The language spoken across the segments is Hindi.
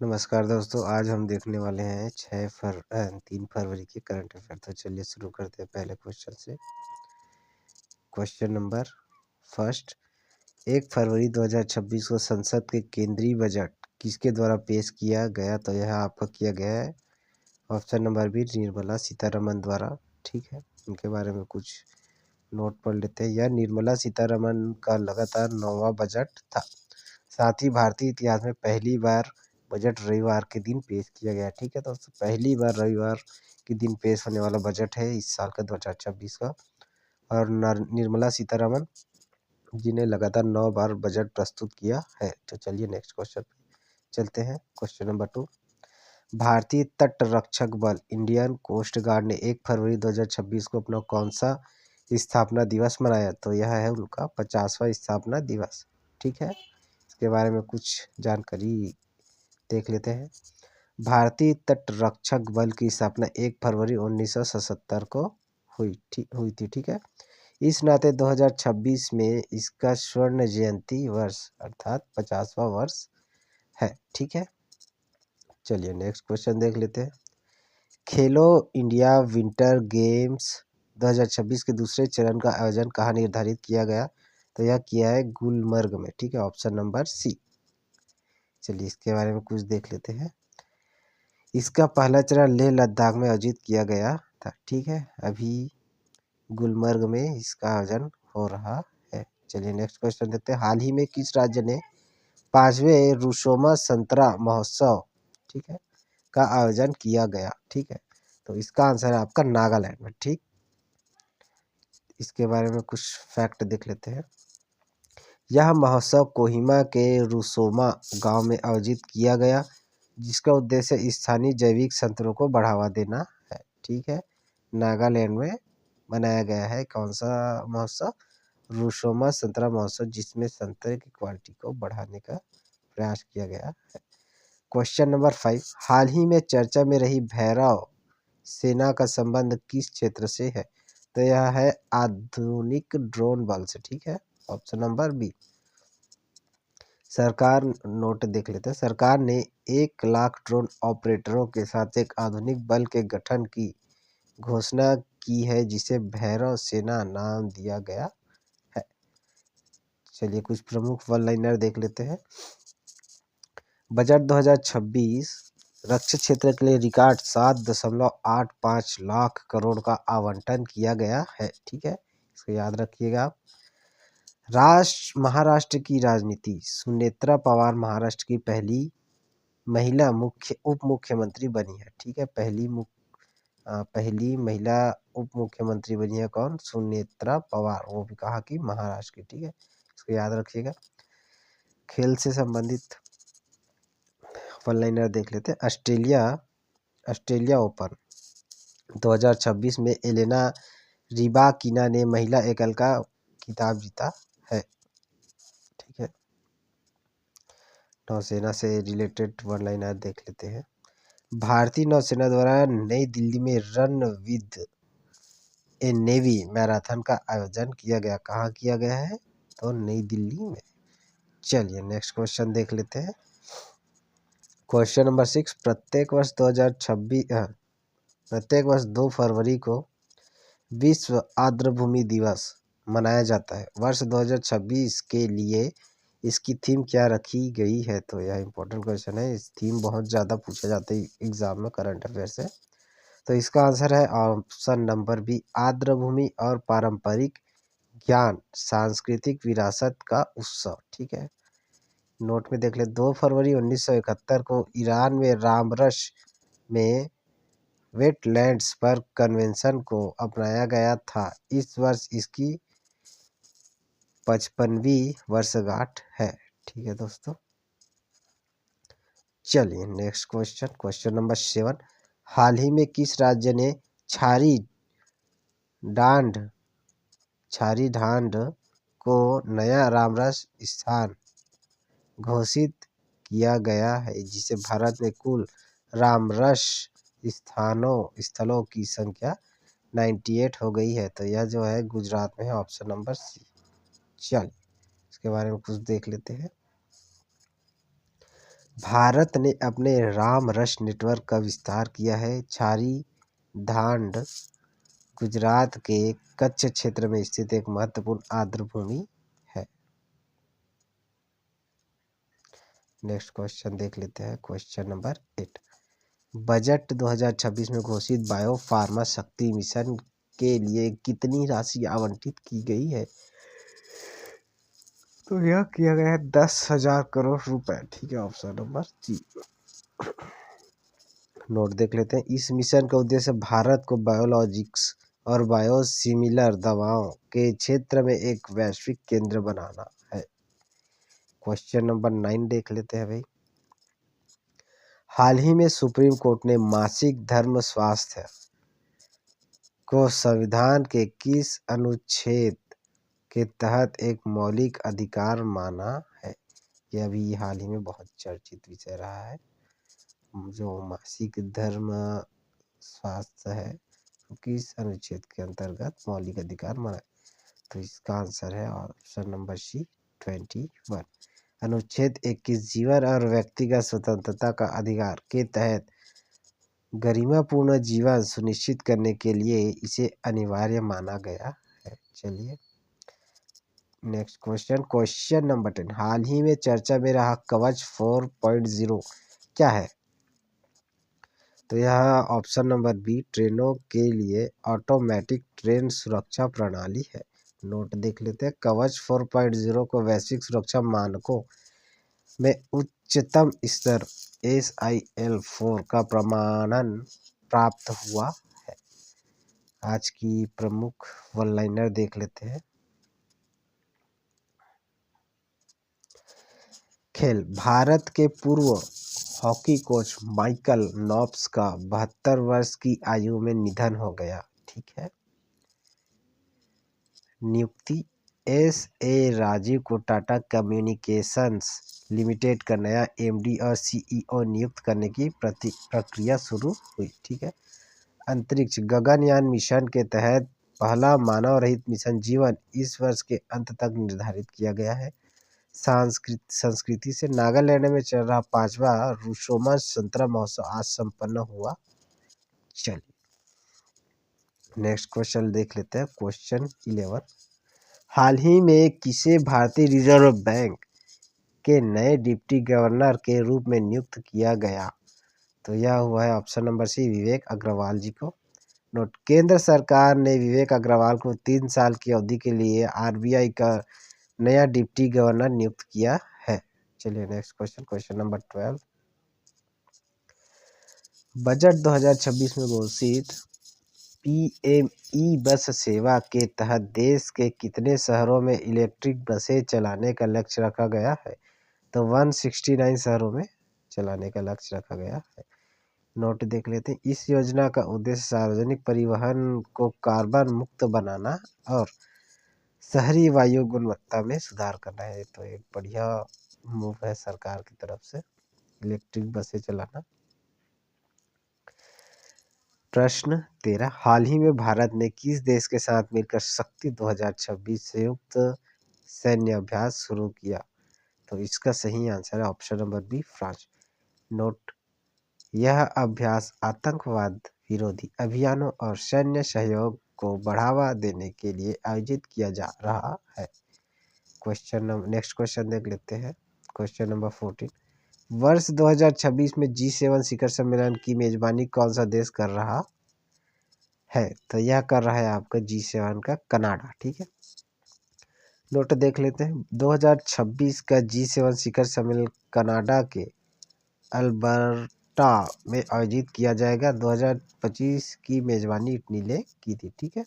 नमस्कार दोस्तों, आज हम देखने वाले हैं 3 फरवरी के करंट अफेयर। तो चलिए शुरू करते हैं पहले क्वेश्चन से। क्वेश्चन नंबर फर्स्ट, 1 फरवरी 2026 को संसद के केंद्रीय बजट किसके द्वारा पेश किया गया? तो यह आपका किया गया है option number B, Nirmala Sitharaman द्वारा। ठीक है, उनके बारे में कुछ नोट पढ़ लेते हैं। यह निर्मला सीतारमण का लगातार 9वां बजट था। साथ ही भारतीय इतिहास में पहली बार बजट रविवार के दिन पेश किया गया। ठीक है, तो पहली बार रविवार के दिन पेश होने वाला बजट है इस साल का 2026 का। और निर्मला सीतारमण जी ने लगातार 9 बार बजट प्रस्तुत किया है। तो चलिए नेक्स्ट क्वेश्चन चलते हैं। क्वेश्चन नंबर 2, भारतीय तट रक्षक बल इंडियन कोस्ट गार्ड ने 1 फरवरी 2026 को अपना कौन सा स्थापना दिवस मनाया? तो यह है उनका 50वां स्थापना दिवस। ठीक है, इसके बारे में कुछ जानकारी देख लेते हैं। भारतीय तट रक्षक बल की स्थापना 1 फरवरी 1977 को हुई थी। ठीक है, इस नाते 2026 में इसका स्वर्ण जयंती वर्ष अर्थात 50वां वर्ष है। ठीक है, चलिए नेक्स्ट क्वेश्चन देख लेते हैं। खेलो इंडिया विंटर गेम्स 2026 के दूसरे चरण का आयोजन कहाँ निर्धारित किया गया? तो यह किया है गुलमर्ग में। ठीक है, ऑप्शन नंबर सी। चलिए इसके बारे में कुछ देख लेते हैं। इसका पहला चरण लेह लद्दाख में आयोजित किया गया था। ठीक है, अभी गुलमर्ग में इसका आयोजन हो रहा है। चलिए नेक्स्ट क्वेश्चन देखते हैं। हाल ही में किस राज्य ने 5वें रुसोमा संतरा महोत्सव, ठीक है, का आयोजन किया गया? ठीक है, तो इसका आंसर है आपका नागालैंड में। ठीक, इसके बारे में कुछ फैक्ट देख लेते हैं। यह महोत्सव कोहिमा के रुसोमा गांव में आयोजित किया गया, जिसका उद्देश्य स्थानीय जैविक संतरों को बढ़ावा देना है। ठीक है, नागालैंड में मनाया गया है कौन सा महोत्सव? रुसोमा संतरा महोत्सव, जिसमें संतरे की क्वालिटी को बढ़ाने का प्रयास किया गया है। क्वेश्चन नंबर 5, हाल ही में चर्चा में रही भैरव सेना का संबंध किस क्षेत्र से है? तो यह है आधुनिक ड्रोन बल से। ठीक है, ऑप्शन नंबर बी। सरकार नोट देख लेते हैं। सरकार ने 1 लाख ड्रोन ऑपरेटरों के साथ एक आधुनिक बल के गठन की घोषणा की है, जिसे भैरव सेना नाम दिया गया है। चलिए कुछ प्रमुख वन लाइनर देख लेते हैं। बजट 2026 रक्षा क्षेत्र के लिए रिकॉर्ड 7.85 लाख करोड़ का आवंटन किया गया है। ठीक है, इसको याद रखिएगा आप। महाराष्ट्र की राजनीति, सुनेत्रा पवार महाराष्ट्र की पहली महिला उप मुख्यमंत्री बनी है। ठीक है, पहली महिला उप मुख्यमंत्री बनी है कौन? सुनेत्रा पवार, वो भी कहा कि महाराष्ट्र की। ठीक है, इसको याद रखिएगा। खेल से संबंधित वन लाइनर देख लेते हैं। ऑस्ट्रेलिया ओपन 2026 में एलेना रिबाकिना ने महिला एकल का खिताब जीता है। ठीक है, नौसेना से रिलेटेड वन लाइनर देख लेते हैं। भारतीय नौसेना द्वारा नई दिल्ली में run with A navy marathon का आयोजन किया गया। कहाँ किया गया है? तो नई दिल्ली में। चलिए नेक्स्ट क्वेश्चन देख लेते हैं। क्वेश्चन नंबर 6, प्रत्येक वर्ष 2 फरवरी को विश्व आर्द्रभूमि दिवस मनाया जाता है। वर्ष 2026 के लिए इसकी थीम क्या रखी गई है? तो यह इंपॉर्टेंट क्वेश्चन है। इस थीम बहुत ज़्यादा पूछा जाता है एग्जाम में, करंट अफेयर से। तो इसका आंसर है ऑप्शन नंबर बी, आर्द्रभूमि और पारंपरिक ज्ञान सांस्कृतिक विरासत का उत्सव। ठीक है, नोट में देख ले। 2 फरवरी 1971 को ईरान में रामरश में वेटलैंड्स पर कन्वेंशन को अपनाया गया था। इस वर्ष इसकी 55वीं वर्षगांठ है। ठीक है दोस्तों, चलिए नेक्स्ट क्वेश्चन नंबर 7, हाल ही में किस राज्य ने छारी ढांड को नया रामरस स्थान घोषित किया गया है, जिसे भारत में कुल रामरस स्थलों की संख्या 98 हो गई है? तो यह जो है गुजरात में है, ऑप्शन नंबर सी। चलिए इसके बारे में कुछ देख लेते हैं। भारत ने अपने रामरस नेटवर्क का विस्तार किया है। छारी धांड गुजरात के कच्छ क्षेत्र में स्थित एक महत्वपूर्ण आर्द्रभूमि है। नेक्स्ट क्वेश्चन देख लेते हैं, क्वेश्चन नंबर 8। बजट 2026 में घोषित बायो फार्मा शक्ति मिशन के लिए कितनी राशि आवंटित की गई है? तो यह किया गया है 10,000 करोड़ रुपए। ठीक है, ऑप्शन नंबर सी। नोट देख लेते हैं। इस मिशन का उद्देश्य भारत को बायोलॉजिक्स और बायोसिमिलर दवाओं के क्षेत्र में एक वैश्विक केंद्र बनाना है। क्वेश्चन नंबर 9 देख लेते हैं भाई। हाल ही में सुप्रीम कोर्ट ने मासिक धर्म स्वास्थ्य को संविधान के किस अनुच्छेद के तहत एक मौलिक अधिकार माना है? यह भी हाल ही में बहुत चर्चित विषय रहा है। जो मासिक धर्म स्वास्थ्य है तो किस अनुच्छेद के अंतर्गत मौलिक अधिकार माना है? तो इसका आंसर है ऑप्शन नंबर सी 21। अनुच्छेद 21 जीवन और व्यक्तिगत स्वतंत्रता का अधिकार के तहत गरिमापूर्ण जीवन सुनिश्चित करने के लिए इसे अनिवार्य माना गया है। चलिए नेक्स्ट क्वेश्चन, क्वेश्चन नंबर 10। हाल ही में चर्चा में रहा कवच 4.0 क्या है? तो यह ऑप्शन नंबर बी ट्रेनों के लिए ऑटोमेटिक ट्रेन सुरक्षा प्रणाली है। नोट देख लेते हैं। कवच 4.0 को वैश्विक सुरक्षा मानकों में उच्चतम स्तर SIL 4 का प्रमाणन प्राप्त हुआ है। आज की प्रमुख वन लाइनर देख लेते हैं। खेल, भारत के पूर्व हॉकी कोच माइकल नॉप्स का 72 वर्ष की आयु में निधन हो गया। ठीक है। नियुक्ति, SA राजीव को टाटा कम्युनिकेशंस लिमिटेड का नया MD और CEO नियुक्त करने की प्रक्रिया शुरू हुई। ठीक है। अंतरिक्ष, गगनयान मिशन के तहत पहला मानव रहित मिशन जीवन इस वर्ष के अंत तक निर्धारित किया गया है। संस्कृति से नागालैंड में चल रहा 5वां रुशोमा संतरा महोत्सव आज संपन्न हुआ। चलिए नेक्स्ट क्वेश्चन देख लेते हैं, क्वेश्चन 11। हाल ही में किसे भारतीय रिजर्व बैंक के नए डिप्टी गवर्नर के रूप में नियुक्त किया गया? तो यह हुआ है ऑप्शन नंबर सी विवेक अग्रवाल जी को। नोट, केंद्र सरकार ने विवेक अग्रवाल को 3 साल की अवधि के लिए RBI का नया डिप्टी गवर्नर नियुक्त किया है। चलिए next question, question number 12। Budget 2026 में घोषित PME बस सेवा के तहत देश के कितने शहरों में इलेक्ट्रिक बसें चलाने का लक्ष्य रखा गया है? तो 169 शहरों में चलाने का लक्ष्य रखा गया है। नोट देख लेते हैं। इस योजना का उद्देश्य सार्वजनिक परिवहन को कार्बन मुक्त बनाना और शहरी वायु गुणवत्ता में सुधार करना है। तो एक बढ़िया मूव है सरकार की तरफ से इलेक्ट्रिक बसें चलाना। प्रश्न 13। हाल ही में भारत ने किस देश के साथ मिलकर शक्ति 2026 संयुक्त सैन्य अभ्यास शुरू किया? तो इसका सही आंसर है option number B France. Note, यह अभ्यास आतंकवाद विरोधी अभियानों और सैन्य सहयोग को बढ़ावा देने के लिए आयोजित किया जा रहा है। नेक्स्ट क्वेश्चन देख लेते हैं, क्वेश्चन नंबर 14। वर्ष 2026 में G7 शिखर सम्मेलन की मेजबानी कौन सा देश कर रहा है? तो यह कर रहा है आपका G7 का कनाडा। ठीक है। नोट देख लेते हैं। 2026 का G7 शिखर सम्मेलन कनाडा के अल्बर्टा में आयोजित किया जाएगा। 2025 की मेजबानी इटली ने की थी। ठीक है।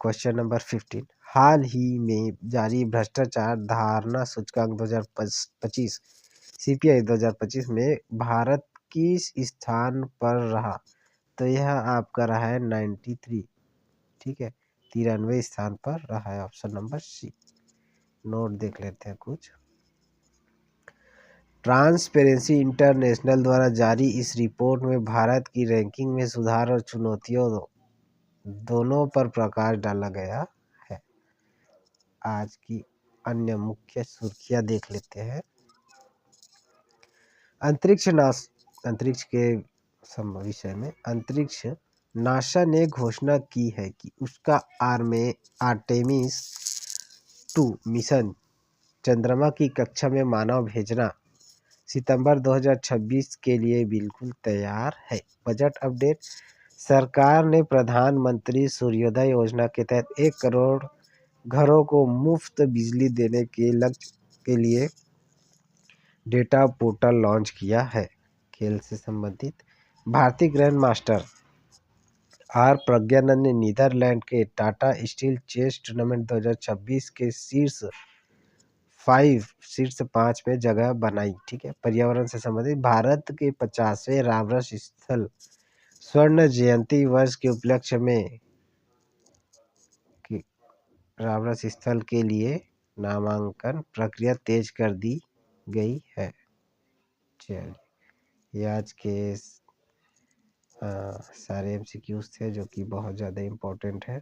Question number 15। हाल ही में जारी भ्रष्टाचार धारणा सूचकांक 2025 CPI 2025 में भारत किस स्थान पर रहा? तो यह आपका रहा है 93। ठीक है, 93 स्थान पर रहा है, ऑप्शन नंबर सी। नोट देख लेते हैं कुछ। ट्रांसपेरेंसी इंटरनेशनल द्वारा जारी इस रिपोर्ट में भारत की रैंकिंग में सुधार और चुनौतियों दोनों पर प्रकाश डाला गया है। आज की अन्य मुख्य सुर्खियां देख लेते हैं। अंतरिक्ष के विषय में अंतरिक्ष नासा ने घोषणा की है कि उसका आर्टेमिस 2 मिशन चंद्रमा की कक्षा में मानव भेजना सितंबर 2026 के लिए बिल्कुल तैयार है। Budget update. सरकार ने प्रधानमंत्री सूर्योदय योजना के तहत 1 करोड़ घरों को मुफ्त बिजली देने के लक्ष्य के लिए डेटा पोर्टल लॉन्च किया है। खेल से संबंधित भारतीय ग्रैंड मास्टर आर प्रज्ञानंद ने नीदरलैंड के टाटा स्टील चेस टूर्नामेंट 2026 के शीर्ष 5 में जगह बनाई। ठीक है। पर्यावरण से संबंधित भारत के 50वें रामरस स्थल स्वर्ण जयंती वर्ष के उपलक्ष्य में रामरस स्थल के लिए नामांकन प्रक्रिया तेज कर दी गई है। चलिए, ये आज के सारे MCQs थे जो कि बहुत ज़्यादा इम्पोर्टेंट है।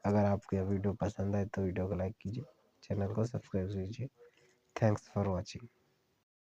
अगर आपको यह वीडियो पसंद आए तो वीडियो को लाइक कीजिए, चैनल को सब्सक्राइब कीजिए। Thanks for watching.